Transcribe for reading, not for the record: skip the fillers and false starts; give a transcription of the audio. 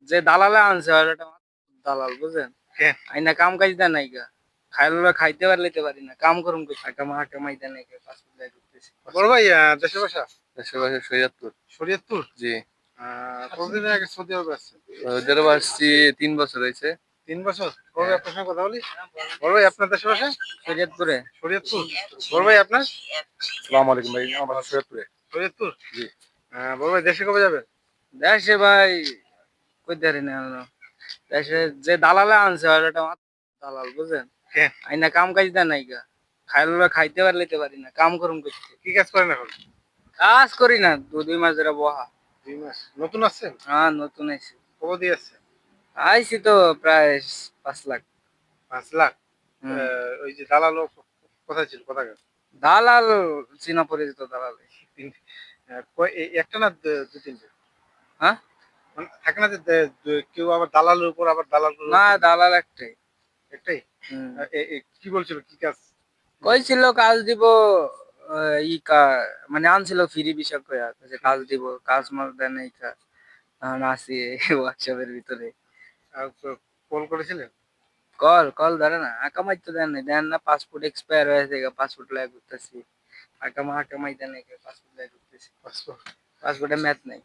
যে দালালে আনছে আর একটা দালাল বুঝেন কেন? আইনা কাম কাজ দেয় নাই গা খাইলে খাইতে পারলেতে পারি না কাম করুম কই হাকামাই দেয় নাই পাসপোর্ট দেয় ঢুকতেছি বড় ভাই দেশের ভাষা দেশের বাসা শরীয়তপুর। শরীয়তপুর। জি। কতদিন আগে সৌদি আরবে আসছেন? সৌদি আরব আসছি ৩ বছর হয়েছে। 3 বছর। বড় ভাই আপনার সঙ্গে কথা বলি। বড় ভাই আপনার দেশের ভাষা? শরীয়তপুরে। শরীয়তপুর। বড় ভাই আপনার? আসসালামু আলাইকুম ভাই, আমার বাসা শরীয়তপুরে। শরীয়তপুর। জি। বড় ভাই দেশে কবে যাবেন? দেশে ভাই কই দেরি না দেশে যে দালালে আনছে আর একটা দালাল বুঝেন কেন? আইনা কাম কাজ দেয় নাই গা খাইলে খাইতে পারলেতে পারি না কাম করুম করতে কি কাজ করেন এখন? কাজ করি না 2 মাস ধরে বহা 2 মাস। নতুন আসছেন? হ্যাঁ নতুন আইছি কবে দিয়ে আসছেন? আইছি তো প্রায় 5 লাখ 5 লাখ। হুম। ওই যে দালাল কোথায় ছিল, কোথাকার? দালাল চীনা পরিচিত দালাল একটা না দু তিনটে? হ্যাঁ মানে থাকে না যে কেউ আবার দালালের উপর আবার দালাল না দালাল একটাই একটাই? হুম। কি বলছিল, কি কাজ? কইছিল কাজ দিব মানে আনছিল ফ্রি বিষয় কইয়া যে কাজ দিব কাজ মাল দেয় নাই আছি হোয়াটসঅ্যাপের ভিতরে কল করেছিলেন? কল ধরে না আকামাই তো দেন না পাসপোর্ট এক্সপায়ার হয়েছে পাসপোর্ট লাগে ঘুরতেছি আকামাই দেন নাই পাসপোর্ট লাগে ঘুরতেছি পাসপোর্ট। পাসপোর্টে ম্যাথ নাই